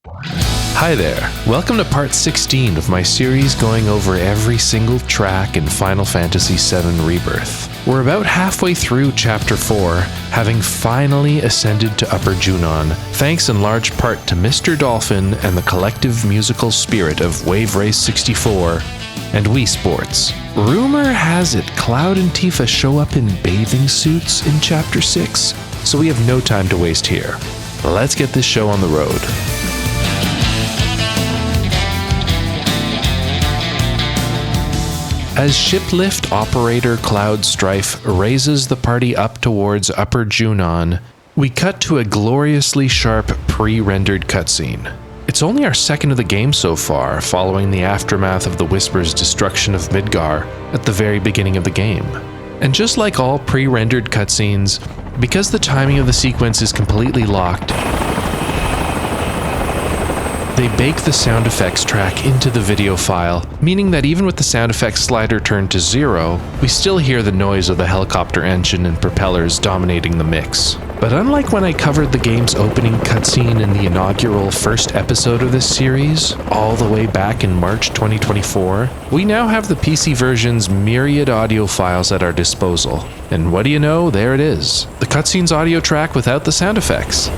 Hi there. Welcome to part 16 of my series going over every single track in Final Fantasy VII Rebirth. We're about halfway through Chapter 4, having finally ascended to Upper Junon, thanks in large part to Mr. Dolphin and the collective musical spirit of Wave Race 64 and Wii Sports. Rumor has it Cloud and Tifa show up in bathing suits in Chapter 6, so we have no time to waste here. Let's get this show on the road. As shiplift operator Cloud Strife raises the party up towards Upper Junon, we cut to a gloriously sharp pre-rendered cutscene. It's only our second of the game so far, following the aftermath of the Whisper's destruction of Midgar at the very beginning of the game. And just like all pre-rendered cutscenes, because the timing of the sequence is completely locked, they bake the sound effects track into the video file, meaning that even with the sound effects slider turned to 0, we still hear the noise of the helicopter engine and propellers dominating the mix. But unlike when I covered the game's opening cutscene in the inaugural first episode of this series, all the way back in March 2024, we now have the PC version's myriad audio files at our disposal. And what do you know, there it is. The cutscene's audio track without the sound effects.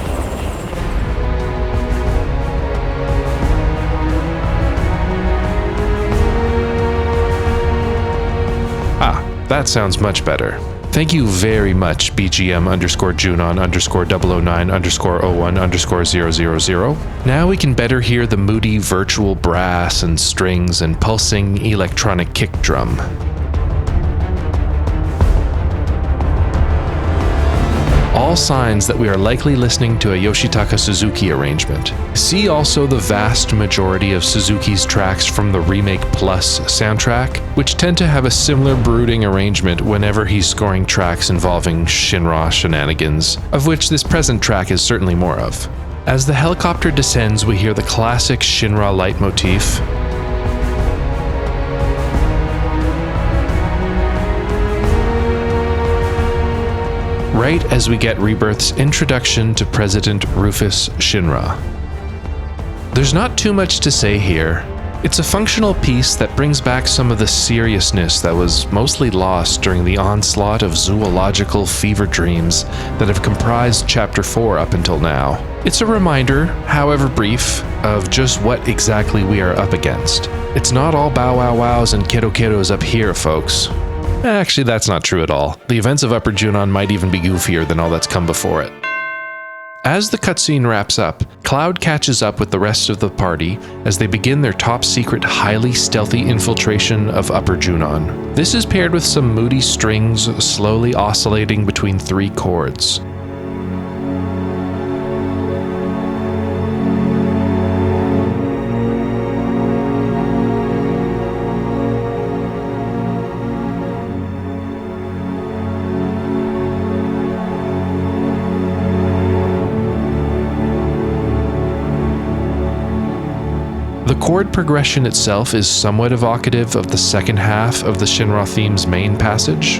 That sounds much better. Thank you very much, BGM_Junon_009_01_000. Now we can better hear the moody virtual brass and strings and pulsing electronic kick drum. All signs that we are likely listening to a Yoshitaka Suzuki arrangement. See also the vast majority of Suzuki's tracks from the Remake Plus soundtrack, which tend to have a similar brooding arrangement whenever he's scoring tracks involving Shinra shenanigans, of which this present track is certainly more of. As the helicopter descends, we hear the classic Shinra leitmotif, right as we get Rebirth's introduction to President Rufus Shinra. There's not too much to say here. It's a functional piece that brings back some of the seriousness that was mostly lost during the onslaught of zoological fever dreams that have comprised Chapter 4 up until now. It's a reminder, however brief, of just what exactly we are up against. It's not all bow wow wows and kiddo kiddos up here, folks. Actually, that's not true at all. The events of Upper Junon might even be goofier than all that's come before it. As the cutscene wraps up, Cloud catches up with the rest of the party as they begin their top-secret, highly stealthy infiltration of Upper Junon. This is paired with some moody strings slowly oscillating between 3 chords. The chord progression itself is somewhat evocative of the second half of the Shinra theme's main passage.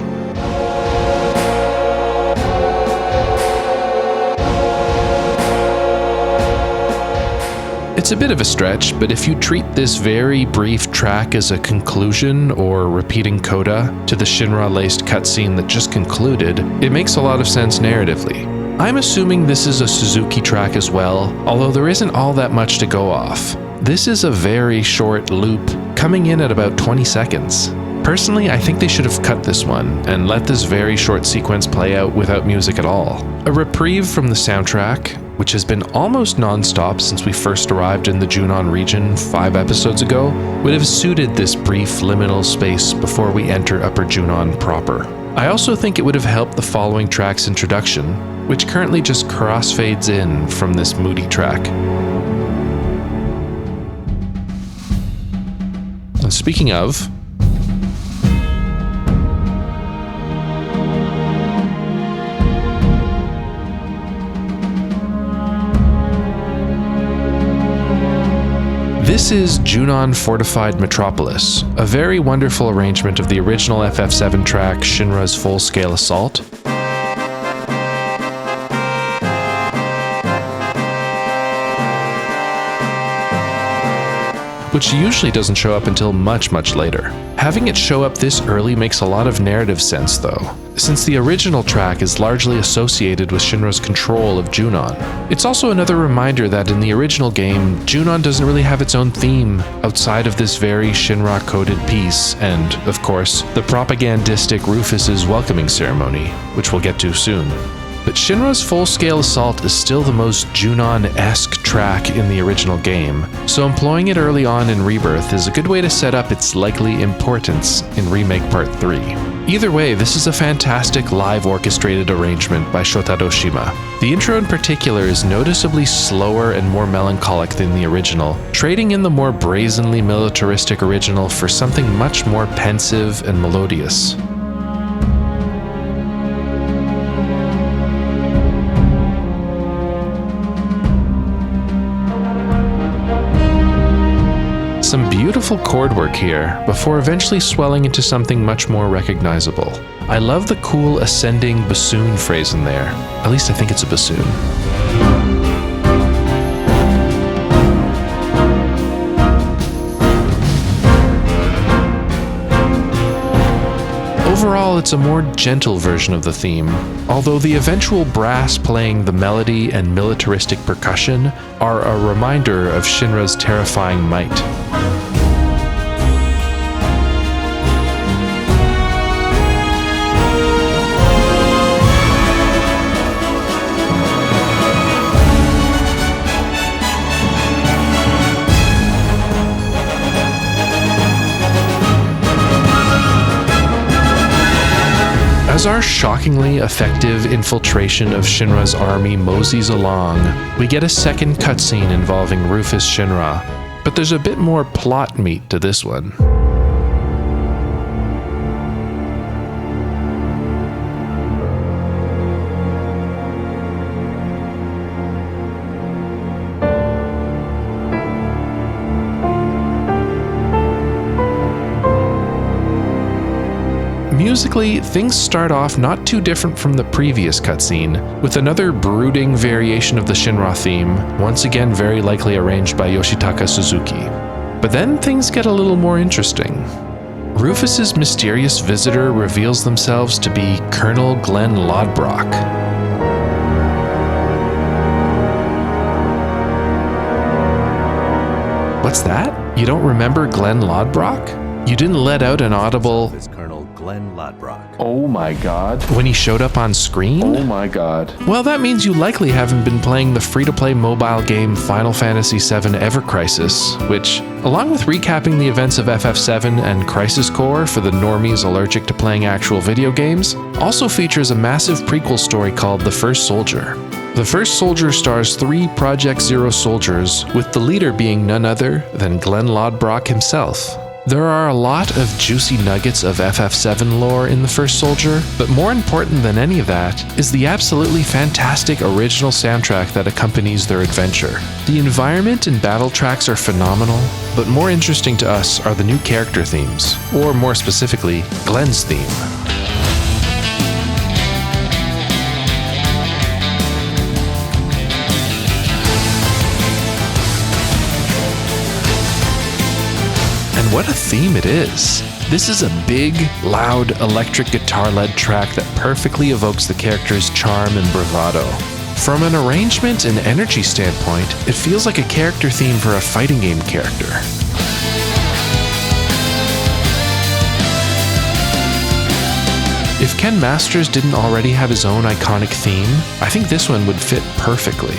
It's a bit of a stretch, but if you treat this very brief track as a conclusion or repeating coda to the Shinra-laced cutscene that just concluded, it makes a lot of sense narratively. I'm assuming this is a Suzuki track as well, although there isn't all that much to go off. This is a very short loop, coming in at about 20 seconds. Personally, I think they should have cut this one and let this very short sequence play out without music at all. A reprieve from the soundtrack, which has been almost non-stop since we first arrived in the Junon region 5 episodes ago, would have suited this brief liminal space before we enter Upper Junon proper. I also think it would have helped the following track's introduction, which currently just crossfades in from this moody track. Speaking of, this is Junon Fortified Metropolis, a very wonderful arrangement of the original FF7 track Shinra's Full-Scale Assault. which usually doesn't show up until much later. Having it show up this early makes a lot of narrative sense though, since the original track is largely associated with Shinra's control of Junon. It's also another reminder that in the original game, Junon doesn't really have its own theme outside of this very Shinra-coded piece, and, of course, the propagandistic Rufus's welcoming ceremony, which we'll get to soon. But Shinra's full-scale assault is still the most Junon-esque track in the original game, so employing it early on in Rebirth is a good way to set up its likely importance in Remake Part 3. Either way, this is a fantastic live orchestrated arrangement by Shotaro Shima. The intro in particular is noticeably slower and more melancholic than the original, trading in the more brazenly militaristic original for something much more pensive and melodious. Some beautiful chord work here, before eventually swelling into something much more recognizable. I love the cool ascending bassoon phrase in there. At least I think it's a bassoon. Overall, it's a more gentle version of the theme, although the eventual brass playing the melody and militaristic percussion are a reminder of Shinra's terrifying might. As our shockingly effective infiltration of Shinra's army moseys along, we get a second cutscene involving Rufus Shinra, but there's a bit more plot meat to this one. Musically, things start off not too different from the previous cutscene, with another brooding variation of the Shinra theme, once again very likely arranged by Yoshitaka Suzuki. But then things get a little more interesting. Rufus's mysterious visitor reveals themselves to be Colonel Glenn Lodbrok. What's that? You don't remember Glenn Lodbrok? You didn't let out an audible Glenn Lodbrok. Oh my god. when he showed up on screen? Oh my god. Well, that means you likely haven't been playing the free-to-play mobile game Final Fantasy VII Ever Crisis, which, along with recapping the events of FF7 and Crisis Core for the normies allergic to playing actual video games, also features a massive prequel story called The First Soldier. The First Soldier stars 3 Project Zero soldiers, with the leader being none other than Glenn Lodbrok himself. There are a lot of juicy nuggets of FF7 lore in The First Soldier, but more important than any of that is the absolutely fantastic original soundtrack that accompanies their adventure. The environment and battle tracks are phenomenal, but more interesting to us are the new character themes, or more specifically, Glenn's theme. What a theme it is! This is a big, loud, electric guitar-led track that perfectly evokes the character's charm and bravado. From an arrangement and energy standpoint, it feels like a character theme for a fighting game character. If Ken Masters didn't already have his own iconic theme, I think this one would fit perfectly.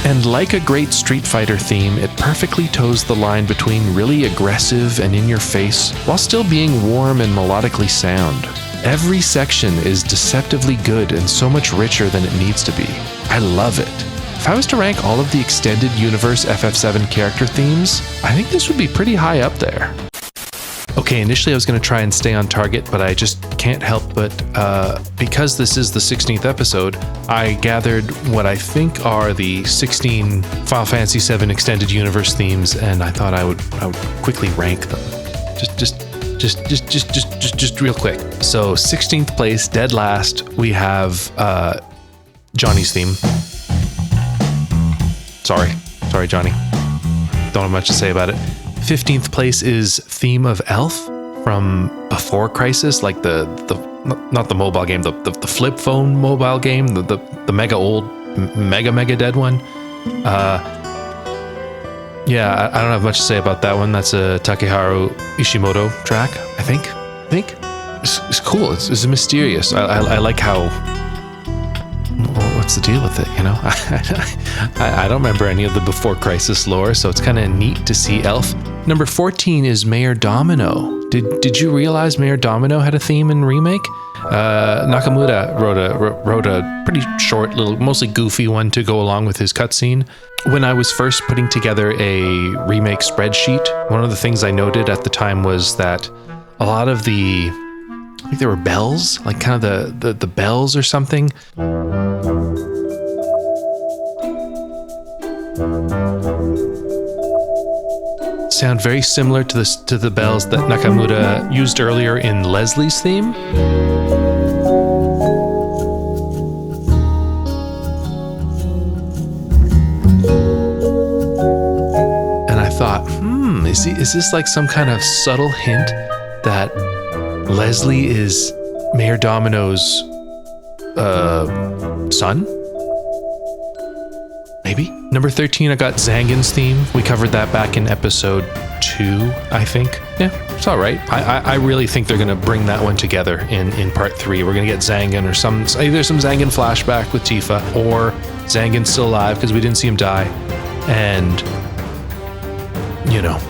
And like a great Street Fighter theme, it perfectly toes the line between really aggressive and in-your-face, while still being warm and melodically sound. Every section is deceptively good and so much richer than it needs to be. I love it. If I was to rank all of the extended universe FF7 character themes, I think this would be pretty high up there. Okay, initially I was going to try and stay on target, but I just can't help but, because this is the 16th episode, I gathered what I think are the 16 Final Fantasy VII Extended Universe themes, and I thought I would quickly rank them. Just real quick. So 16th place, dead last, we have Johnny's theme. Sorry, Johnny. Don't have much to say about it. 15th place is theme of Elf from Before Crisis, like the not the mobile game, the flip phone mobile game, the mega old, mega dead one. Yeah, I don't have much to say about that one. That's a Takeharu Ishimoto track, I think. It's cool. It's mysterious. I like how. What's the deal with it? You know, I don't remember any of the Before Crisis lore, so it's kind of neat to see Elf. Number 14 is Mayor Domino. Did you realize Mayor Domino had a theme in Remake? Nakamura wrote a pretty short, little, mostly goofy one to go along with his cutscene. When I was first putting together a Remake spreadsheet, one of the things I noted at the time was that a lot of I think there were bells, like kind of the bells or something. Sound very similar to the bells that Nakamura used earlier in Leslie's theme. And I thought, is this like some kind of subtle hint that Leslie is Mayor Domino's son? Maybe. Number 13, I got Zangan's theme. We covered that back in episode 2, I think. Yeah, it's all right. I really think they're going to bring that one together in part 3. We're going to get Zangan or either some Zangan flashback with Tifa, or Zangan's still alive because we didn't see him die. And, you know,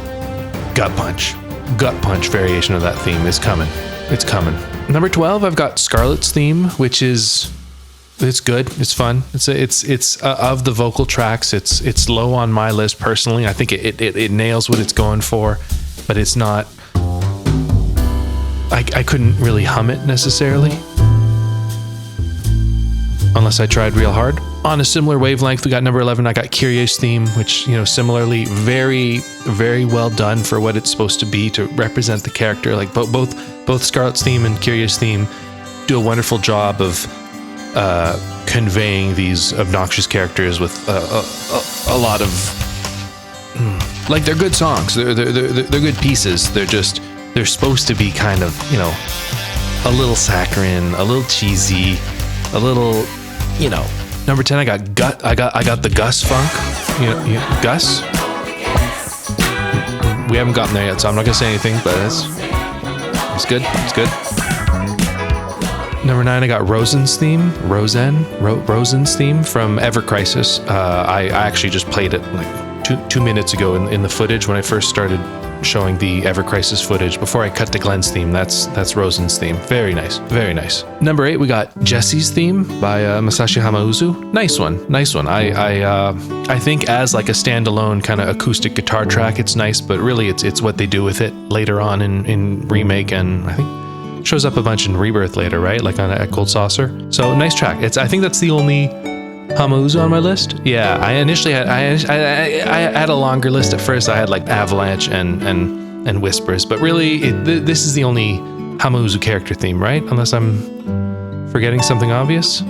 gut punch variation of that theme is coming. It's coming. Number 12, I've got Scarlet's theme, which is... It's good. It's fun. It's of the vocal tracks. It's low on my list personally. I think it nails what it's going for, but it's not. I couldn't really hum it necessarily, unless I tried real hard. On a similar wavelength, we got number 11. I got Kyrie's theme, which, you know, similarly very, very well done for what it's supposed to be, to represent the character. Like both Scarlet's theme and Kyrie's theme do a wonderful job of conveying these obnoxious characters with a lot of like, they're good songs, they're good pieces. They're supposed to be kind of, you know, a little saccharine, a little cheesy, a little, you know. Number 10, I got the Gus funk. You know, Gus. We haven't gotten there yet, so I'm not gonna say anything, but it's good. It's good. Number 9, I got Rosen's theme from Ever Crisis. I actually just played it like 2 minutes ago in the footage when I first started showing the Ever Crisis footage before I cut to Glenn's theme. That's Rosen's theme. Very nice, very nice. Number 8, we got Jesse's theme by Masashi Hamauzu. Nice one. I think as like a standalone kind of acoustic guitar track, it's nice, but really it's what they do with it later on in Remake, and I think shows up a bunch in Rebirth later, right? Like at Cold Saucer. So nice track. I think that's the only Hamauzu on my list. Yeah, I initially had I had a longer list at first. I had like Avalanche and Whispers, but really this is the only Hamauzu character theme, right? Unless I'm forgetting something obvious.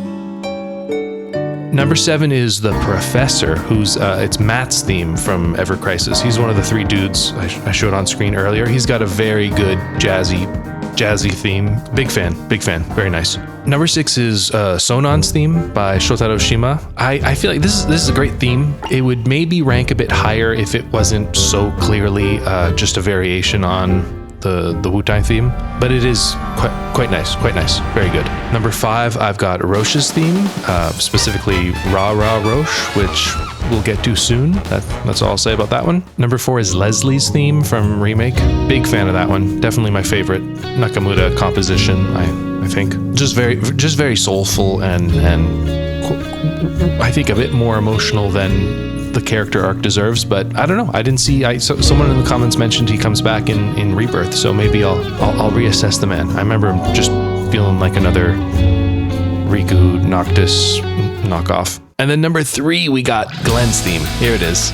Number 7 is The Professor, who's it's Matt's theme from Ever Crisis. He's one of the 3 dudes I showed on screen earlier. He's got a very good jazzy theme. Big fan, very nice. Number 6 is Sonon's theme by Shotaro Shima. I feel like this is a great theme. It would maybe rank a bit higher if it wasn't so clearly just a variation on the Wu-Tang theme, but it is quite nice, very good. Number 5, I've got Roche's theme, specifically Ra Ra Roche, which we'll get to soon. That's all I'll say about that one. Number 4 is Leslie's theme from Remake. Big fan of that one. Definitely my favorite Nakamura composition, I think. Just very soulful and I think a bit more emotional than the character arc deserves, but I don't know. I didn't see. Someone in the comments mentioned he comes back in Rebirth, so maybe I'll reassess the man. I remember him just feeling like another Riku Noctis knockoff. And then number 3, we got Glenn's theme. Here it is.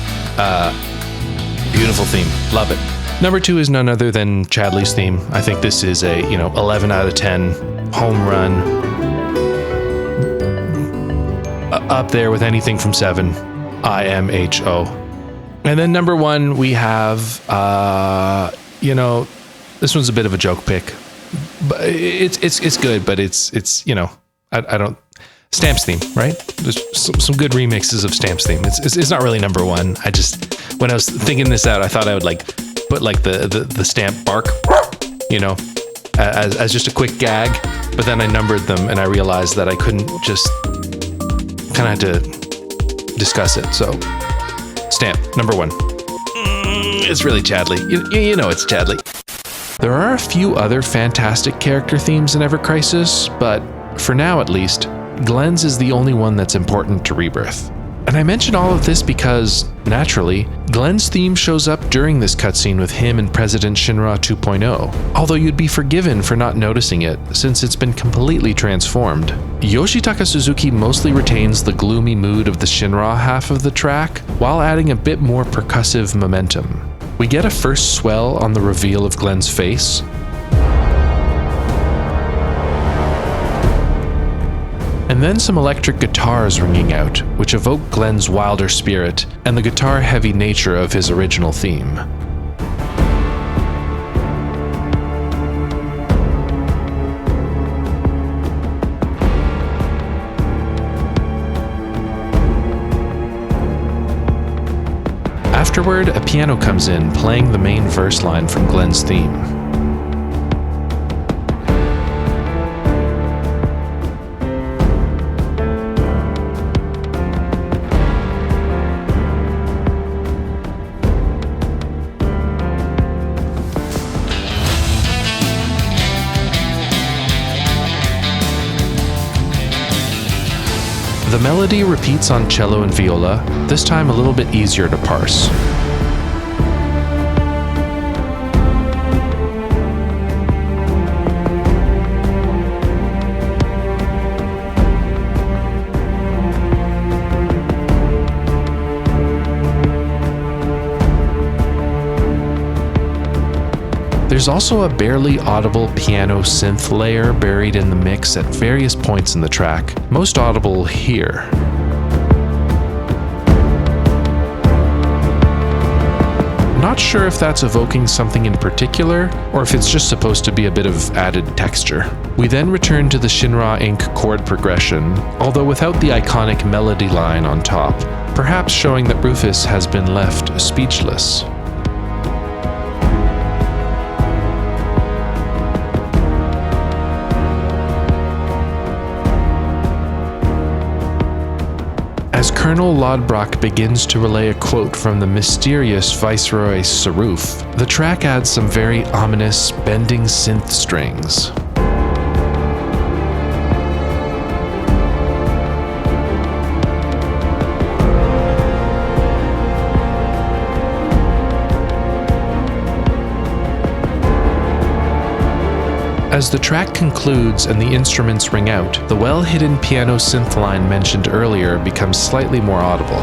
Beautiful theme. Love it. Number 2 is none other than Chadley's theme. I think this is a, 11 out of 10 home run. Up there with anything from 7. IMHO. And then number 1, we have, this one's a bit of a joke pick. But it's good, but it's I don't. Stamp's theme, right? There's some good remixes of Stamp's theme. It's not really number 1. I just, when I was thinking this out, I thought I would put the Stamp bark, as just a quick gag. But then I numbered them and I realized that I couldn't just kind of had to discuss it. So Stamp, number 1. It's really Chadley. You know it's Chadley. There are a few other fantastic character themes in Ever Crisis, but for now at least, Glenn's is the only one that's important to Rebirth. And I mention all of this because, naturally, Glenn's theme shows up during this cutscene with him and President Shinra 2.0, although you'd be forgiven for not noticing it since it's been completely transformed. Yoshitaka Suzuki mostly retains the gloomy mood of the Shinra half of the track, while adding a bit more percussive momentum. We get a first swell on the reveal of Glenn's face, and then some electric guitars ringing out, which evoke Glenn's wilder spirit and the guitar-heavy nature of his original theme. Afterward, a piano comes in, playing the main verse line from Glenn's theme. The melody repeats on cello and viola, this time a little bit easier to parse. There's also a barely audible piano synth layer buried in the mix at various points in the track, most audible here. Not sure if that's evoking something in particular, or if it's just supposed to be a bit of added texture. We then return to the Shinra Inc. chord progression, although without the iconic melody line on top, perhaps showing that Rufus has been left speechless. As Colonel Lodbrok begins to relay a quote from the mysterious Viceroy Saruf, the track adds some very ominous, bending synth strings. As the track concludes and the instruments ring out, the well-hidden piano synth line mentioned earlier becomes slightly more audible.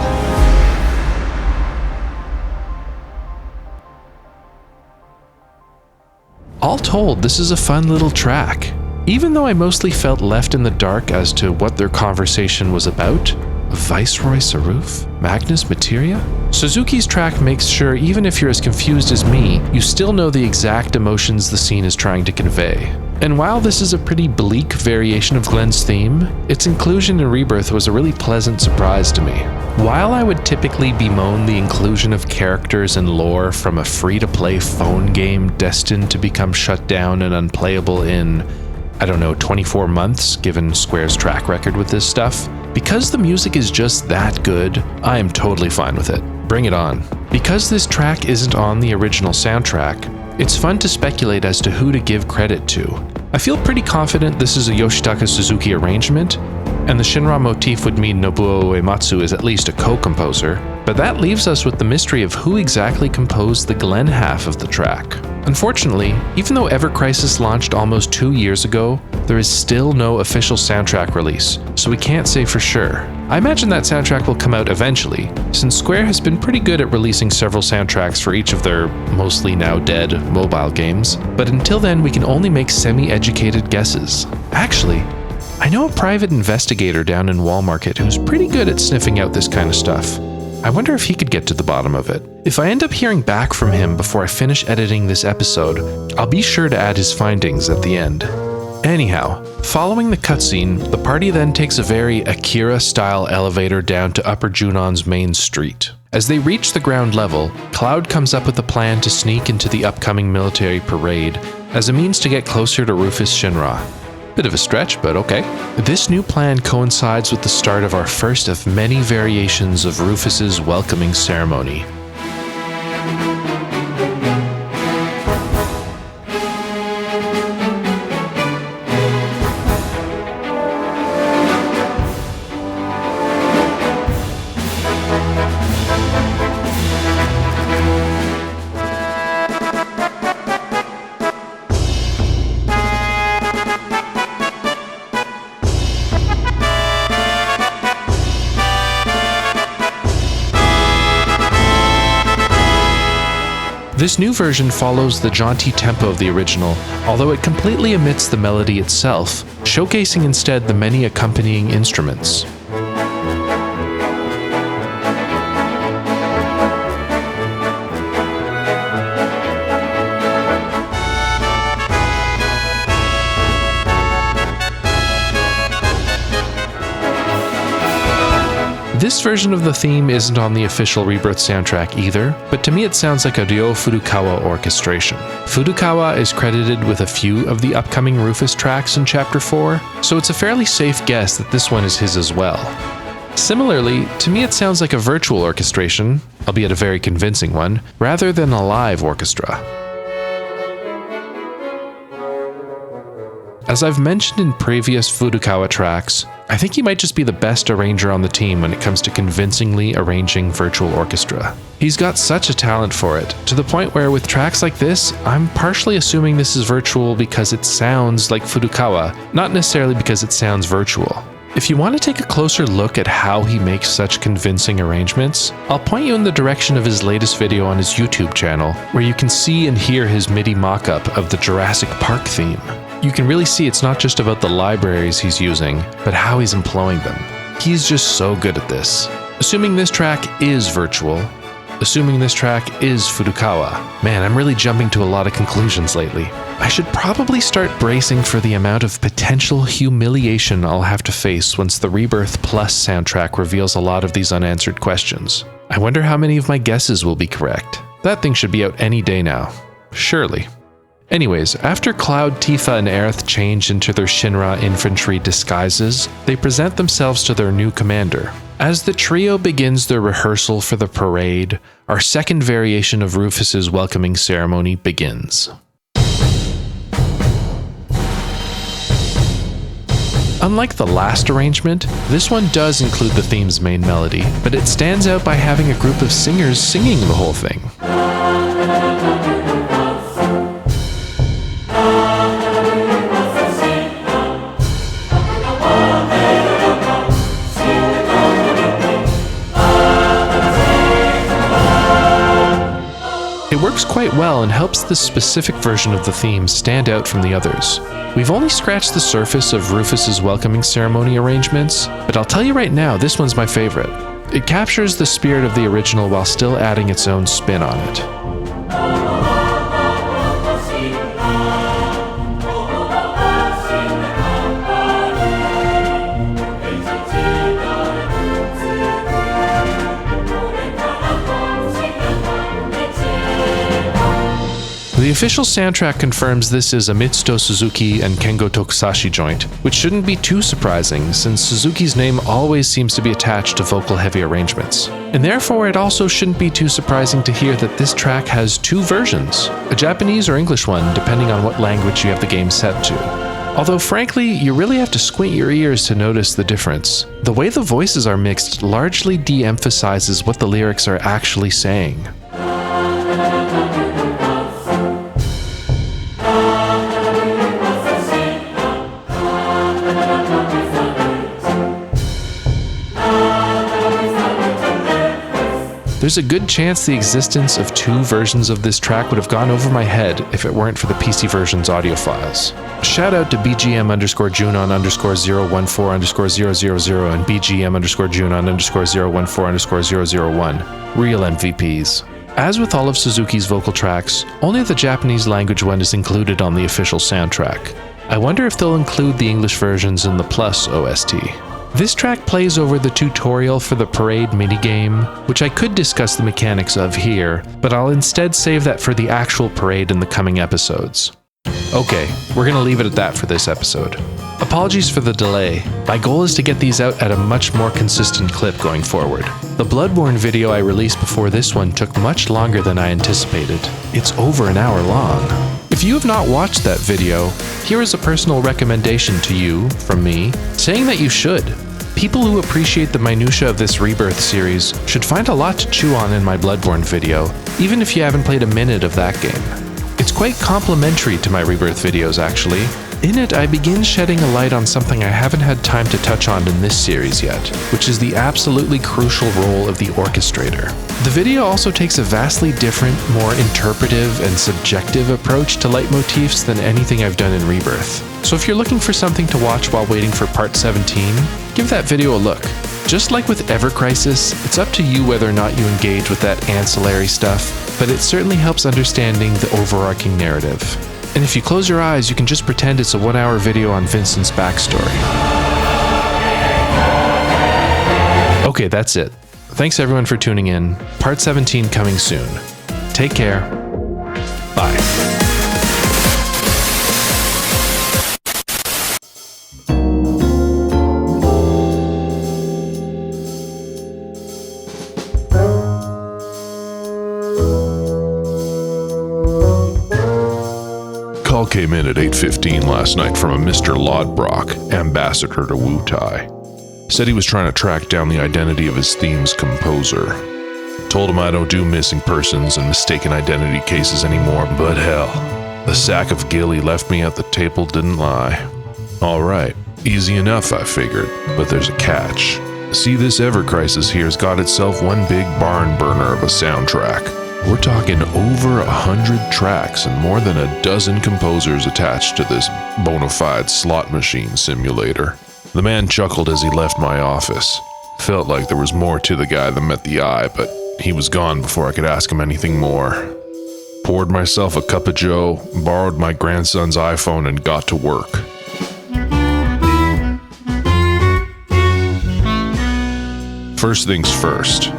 All told, this is a fun little track. Even though I mostly felt left in the dark as to what their conversation was about, Viceroy Saruf? Magnus Materia? Suzuki's track makes sure even if you're as confused as me, you still know the exact emotions the scene is trying to convey. And while this is a pretty bleak variation of Glenn's theme, its inclusion in Rebirth was a really pleasant surprise to me. While I would typically bemoan the inclusion of characters and lore from a free-to-play phone game destined to become shut down and unplayable in, 24 months, given Square's track record with this stuff, because the music is just that good, I am totally fine with it. Bring it on. Because this track isn't on the original soundtrack, it's fun to speculate as to who to give credit to. I feel pretty confident this is a Yoshitaka Suzuki arrangement, and the Shinra motif would mean Nobuo Uematsu is at least a co-composer, but that leaves us with the mystery of who exactly composed the Glenn half of the track. Unfortunately, even though Ever Crisis launched almost 2 years ago, there is still no official soundtrack release, so we can't say for sure. I imagine that soundtrack will come out eventually, since Square has been pretty good at releasing several soundtracks for each of their mostly now dead mobile games, but until then we can only make semi-educated guesses. Actually, I know a private investigator down in Wallmarket who's pretty good at sniffing out this kind of stuff. I wonder if he could get to the bottom of it. If I end up hearing back from him before I finish editing this episode, I'll be sure to add his findings at the end. Anyhow, following the cutscene, the party then takes a very Akira-style elevator down to Upper Junon's main street. As they reach the ground level, Cloud comes up with a plan to sneak into the upcoming military parade as a means to get closer to Rufus Shinra. Bit of a stretch, but okay. This new plan coincides with the start of our first of many variations of Rufus's welcoming ceremony. This new version follows the jaunty tempo of the original, although it completely omits the melody itself, showcasing instead the many accompanying instruments. This version of the theme isn't on the official Rebirth soundtrack either, but to me it sounds like a Ryo Furukawa orchestration. Furukawa is credited with a few of the upcoming Rufus tracks in Chapter 4, so it's a fairly safe guess that this one is his as well. Similarly, to me it sounds like a virtual orchestration, albeit a very convincing one, rather than a live orchestra. As I've mentioned in previous Furukawa tracks, I think he might just be the best arranger on the team when it comes to convincingly arranging virtual orchestra. He's got such a talent for it, to the point where with tracks like this, I'm partially assuming this is virtual because it sounds like Furukawa, not necessarily because it sounds virtual. If you want to take a closer look at how he makes such convincing arrangements, I'll point you in the direction of his latest video on his YouTube channel, where you can see and hear his MIDI mock-up of the Jurassic Park theme. You can really see it's not just about the libraries he's using, but how he's employing them. He's just so good at this. Assuming this track is virtual, assuming this track is Furukawa. Man, I'm really jumping to a lot of conclusions lately. I should probably start bracing for the amount of potential humiliation I'll have to face once the Rebirth Plus soundtrack reveals a lot of these unanswered questions. I wonder how many of my guesses will be correct. That thing should be out any day now. Surely. Anyways, after Cloud, Tifa, and Aerith change into their Shinra infantry disguises, they present themselves to their new commander. As the trio begins their rehearsal for the parade, our second variation of Rufus's welcoming ceremony begins. Unlike the last arrangement, this one does include the theme's main melody, but it stands out by having a group of singers singing the whole thing. It works quite well and helps this specific version of the theme stand out from the others. We've only scratched the surface of Rufus's welcoming ceremony arrangements, but I'll tell you right now, this one's my favorite. It captures the spirit of the original while still adding its own spin on it. The official soundtrack confirms this is a Mitsuto Suzuki and Kengo Tokusashi joint, which shouldn't be too surprising since Suzuki's name always seems to be attached to vocal-heavy arrangements. And therefore it also shouldn't be too surprising to hear that this track has two versions, a Japanese or English one depending on what language you have the game set to. Although frankly, you really have to squint your ears to notice the difference. The way the voices are mixed largely de-emphasizes what the lyrics are actually saying. There's a good chance the existence of 2 versions of this track would have gone over my head if it weren't for the PC version's audio files. Shout out to BGM_Junon_014_000 and BGM_Junon_014_001, real MVPs. As with all of Suzuki's vocal tracks, only the Japanese language one is included on the official soundtrack. I wonder if they'll include the English versions in the Plus OST. This track plays over the tutorial for the parade minigame, which I could discuss the mechanics of here, but I'll instead save that for the actual parade in the coming episodes. Okay, we're gonna leave it at that for this episode. Apologies for the delay. My goal is to get these out at a much more consistent clip going forward. The Bloodborne video I released before this one took much longer than I anticipated. It's over an hour long. If you have not watched that video, here is a personal recommendation to you, from me, saying that you should. People who appreciate the minutiae of this Rebirth series should find a lot to chew on in my Bloodborne video, even if you haven't played a minute of that game. It's quite complimentary to my Rebirth videos, actually. In it, I begin shedding a light on something I haven't had time to touch on in this series yet, which is the absolutely crucial role of the orchestrator. The video also takes a vastly different, more interpretive and subjective approach to leitmotifs than anything I've done in Rebirth. So if you're looking for something to watch while waiting for part 17, give that video a look. Just like with Ever Crisis, it's up to you whether or not you engage with that ancillary stuff, but it certainly helps understanding the overarching narrative. And if you close your eyes, you can just pretend it's a 1-hour video on Vincent's backstory. Okay, that's it. Thanks everyone for tuning in. Part 17 coming soon. Take care. Bye. Call came in at 8:15 last night from a Mr. Lodbrok, ambassador to Wutai. Said he was trying to track down the identity of his theme's composer. Told him I don't do missing persons and mistaken identity cases anymore, but hell, the sack of gill he left me at the table didn't lie. Alright, easy enough I figured, but there's a catch. See, this Ever Crisis here's got itself one big barn burner of a soundtrack. We're talking over 100 tracks and more than a dozen composers attached to this bona fide slot machine simulator. The man chuckled as he left my office. Felt like there was more to the guy than met the eye, but he was gone before I could ask him anything more. Poured myself a cup of joe, borrowed my grandson's iPhone, and got to work. First things first.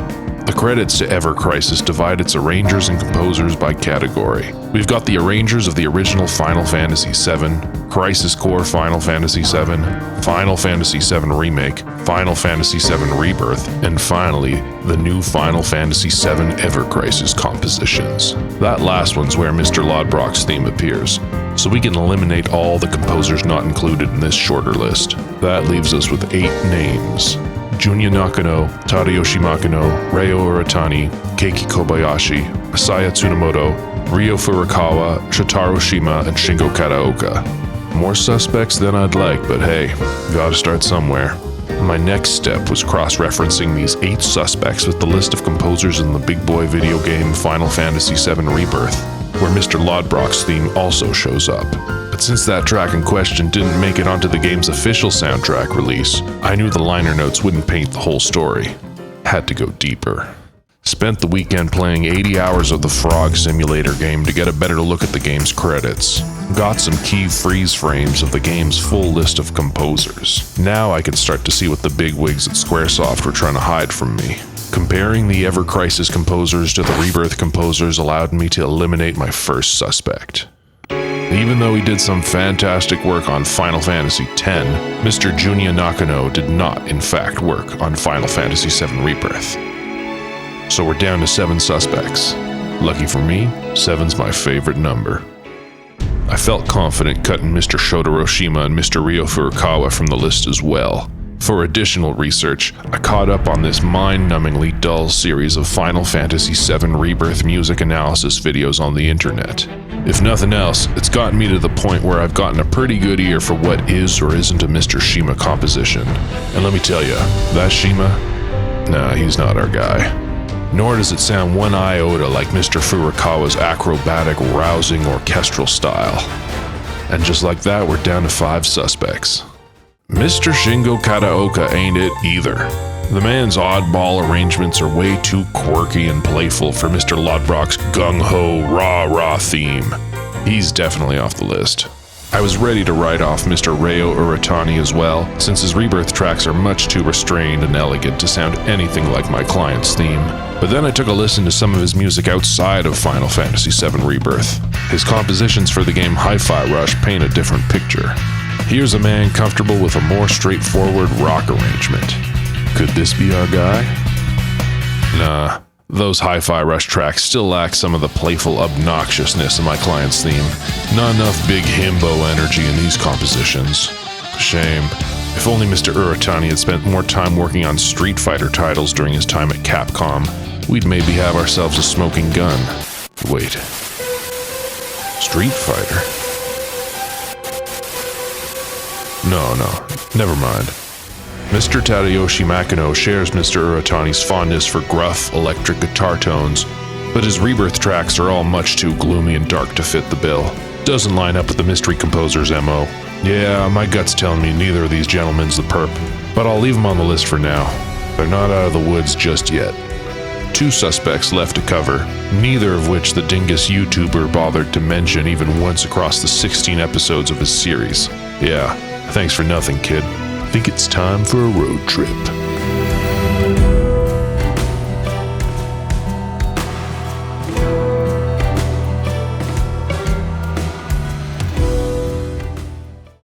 The credits to Ever Crisis divide its arrangers and composers by category. We've got the arrangers of the original Final Fantasy VII, Crisis Core Final Fantasy VII, Final Fantasy VII Remake, Final Fantasy VII Rebirth, and finally, the new Final Fantasy VII Ever Crisis compositions. That last one's where Mr. Lodbrok's theme appears, so we can eliminate all the composers not included in this shorter list. That leaves us with 8 names. Junya Nakano, Tadayoshi Makino, Ryo Uratani, Keiki Kobayashi, Masaya Tsunemoto, Ryo Furukawa, Shotaro Shima, and Shingo Kataoka. More suspects than I'd like, but hey, gotta start somewhere. My next step was cross-referencing these 8 suspects with the list of composers in the big boy video game Final Fantasy VII Rebirth, where Mr. Lodbrok's theme also shows up. But since that track in question didn't make it onto the game's official soundtrack release, I knew the liner notes wouldn't paint the whole story. Had to go deeper. Spent the weekend playing 80 hours of the Frog Simulator game to get a better look at the game's credits. Got some key freeze frames of the game's full list of composers. Now I could start to see what the bigwigs at Squaresoft were trying to hide from me. Comparing the Ever Crisis composers to the Rebirth composers allowed me to eliminate my first suspect. Even though he did some fantastic work on Final Fantasy X, Mr. Junya Nakano did not, in fact, work on Final Fantasy VII Rebirth. So we're down to 7 suspects. Lucky for me, 7's my favorite number. I felt confident cutting Mr. Shotaro Shima and Mr. Ryo Furukawa from the list as well. For additional research, I caught up on this mind-numbingly dull series of Final Fantasy VII Rebirth music analysis videos on the internet. If nothing else, it's gotten me to the point where I've gotten a pretty good ear for what is or isn't a Mr. Shima composition. And let me tell you, that Shima, nah, he's not our guy. nor does it sound one iota like Mr. Furukawa's acrobatic, rousing orchestral style. And just like that, we're down to 5 suspects. Mr. Shingo Kataoka ain't it either. The man's oddball arrangements are way too quirky and playful for Mr. Lodbrok's gung-ho, rah-rah theme. He's definitely off the list. I was ready to write off Mr. Reo Uratani as well, since his Rebirth tracks are much too restrained and elegant to sound anything like my client's theme. But then I took a listen to some of his music outside of Final Fantasy VII Rebirth. His compositions for the game Hi-Fi Rush paint a different picture. Here's a man comfortable with a more straightforward rock arrangement. Could this be our guy? Nah, those Hi-Fi Rush tracks still lack some of the playful obnoxiousness of my client's theme. Not enough big himbo energy in these compositions. Shame. If only Mr. Uratani had spent more time working on Street Fighter titles during his time at Capcom, we'd maybe have ourselves a smoking gun. Wait. Street Fighter? No, never mind. Mr. Tadayoshi Makino shares Mr. Uratani's fondness for gruff, electric guitar tones, but his Rebirth tracks are all much too gloomy and dark to fit the bill. Doesn't line up with the mystery composer's MO. Yeah, my gut's telling me neither of these gentlemen's the perp, but I'll leave them on the list for now. They're not out of the woods just yet. 2 suspects left to cover, neither of which the dingus YouTuber bothered to mention even once across the 16 episodes of his series. Yeah, thanks for nothing, kid. Think it's time for a road trip.